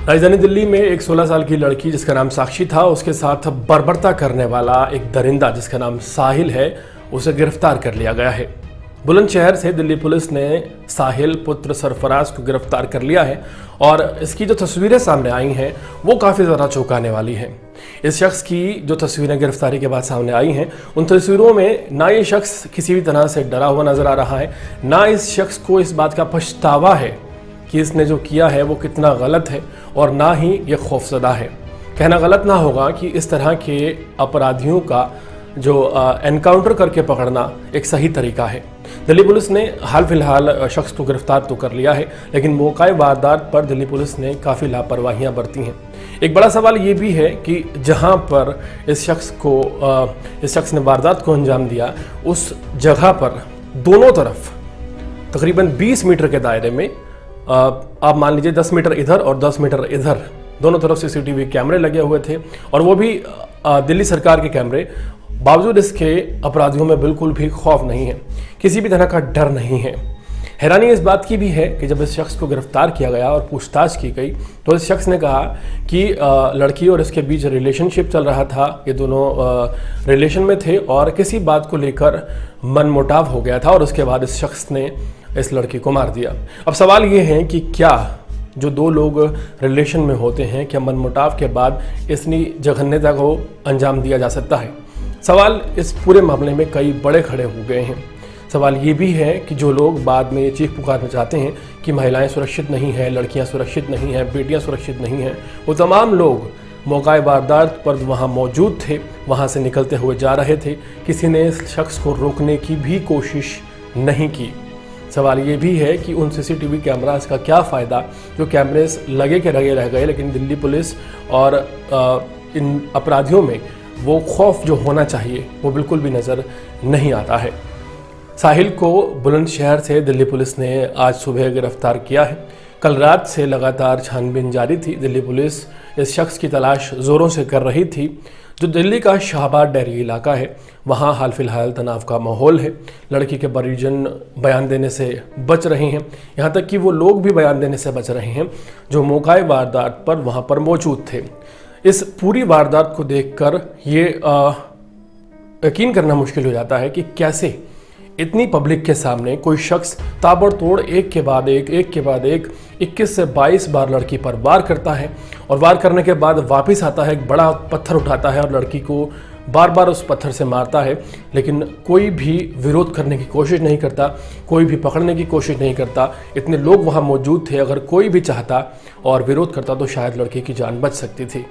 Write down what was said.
राजधानी दिल्ली में एक 16 साल की लड़की जिसका नाम साक्षी था, उसके साथ बर्बरता करने वाला एक दरिंदा जिसका नाम साहिल है, उसे गिरफ्तार कर लिया गया है। बुलंदशहर से दिल्ली पुलिस ने साहिल पुत्र सरफराज को गिरफ्तार कर लिया है और इसकी जो तस्वीरें सामने आई हैं वो काफ़ी ज़्यादा चौंकाने वाली हैं। इस शख्स की जो तस्वीरें गिरफ्तारी के बाद सामने आई हैं, उन तस्वीरों में ना ये शख्स किसी भी तरह से डरा हुआ नज़र आ रहा है, ना इस शख्स को इस बात का पछतावा है कि इसने जो किया है वो कितना गलत है, और ना ही ये खौफजदा है। कहना गलत ना होगा कि इस तरह के अपराधियों का जो एनकाउंटर करके पकड़ना एक सही तरीका है। दिल्ली पुलिस ने हाल फिलहाल शख्स को गिरफ्तार तो कर लिया है, लेकिन मौका वारदात पर दिल्ली पुलिस ने काफ़ी लापरवाहियां बरती हैं। एक बड़ा सवाल ये भी है कि जहां पर इस शख्स ने वारदात को अंजाम दिया, उस जगह पर दोनों तरफ तकरीबन 20 मीटर के दायरे में, आप मान लीजिए 10 मीटर इधर और 10 मीटर इधर, दोनों तरफ सीसीटीवी कैमरे लगे हुए थे, और वो भी दिल्ली सरकार के कैमरे। बावजूद इसके अपराधियों में बिल्कुल भी खौफ नहीं है, किसी भी तरह का डर नहीं है। हैरानी इस बात की भी है कि जब इस शख्स को गिरफ्तार किया गया और पूछताछ की गई तो इस शख्स ने कहा कि लड़की और इसके बीच रिलेशनशिप चल रहा था, ये दोनों रिलेशन में थे और किसी बात को लेकर मनमुटाव हो गया था और उसके बाद इस शख्स ने इस लड़की को मार दिया। अब सवाल ये है कि क्या जो दो लोग रिलेशन में होते हैं, क्या मनमुटाव के बाद इतनी जघन्यता को अंजाम दिया जा सकता है? सवाल इस पूरे मामले में कई बड़े खड़े हो गए हैं। सवाल ये भी है कि जो लोग बाद में ये चीख पुकारना चाहते हैं कि महिलाएं सुरक्षित नहीं हैं, लड़कियां सुरक्षित नहीं हैं, बेटियां सुरक्षित नहीं हैं, वो तमाम लोग मौका वारदात पर वहाँ मौजूद थे, वहाँ से निकलते हुए जा रहे थे, किसी ने इस शख्स को रोकने की भी कोशिश नहीं की। सवाल ये भी है कि उन सीसीटीवी कैमरास का क्या फ़ायदा जो कैमरेस लगे के लगे रह गए, लेकिन दिल्ली पुलिस और इन अपराधियों में वो खौफ जो होना चाहिए वो बिल्कुल भी नज़र नहीं आता है। साहिल को बुलंदशहर से दिल्ली पुलिस ने आज सुबह गिरफ्तार किया है। कल रात से लगातार छानबीन जारी थी। दिल्ली पुलिस इस शख्स की तलाश ज़ोरों से कर रही थी। जो दिल्ली का शाहबाद डेयरी इलाका है, वहाँ हाल फिलहाल तनाव का माहौल है। लड़की के परिजन बयान देने से बच रहे हैं, यहाँ तक कि वो लोग भी बयान देने से बच रहे हैं जो मौका वारदात पर वहाँ पर मौजूद थे। इस पूरी वारदात को देखकर ये यकीन करना मुश्किल हो जाता है कि कैसे इतनी पब्लिक के सामने कोई शख्स ताबड़तोड़ एक के बाद एक 21 से 22 बार लड़की पर वार करता है, और वार करने के बाद वापस आता है, एक बड़ा पत्थर उठाता है और लड़की को बार बार उस पत्थर से मारता है, लेकिन कोई भी विरोध करने की कोशिश नहीं करता, कोई भी पकड़ने की कोशिश नहीं करता। इतने लोग वहाँ मौजूद थे, अगर कोई भी चाहता और विरोध करता तो शायद लड़की की जान बच सकती थी।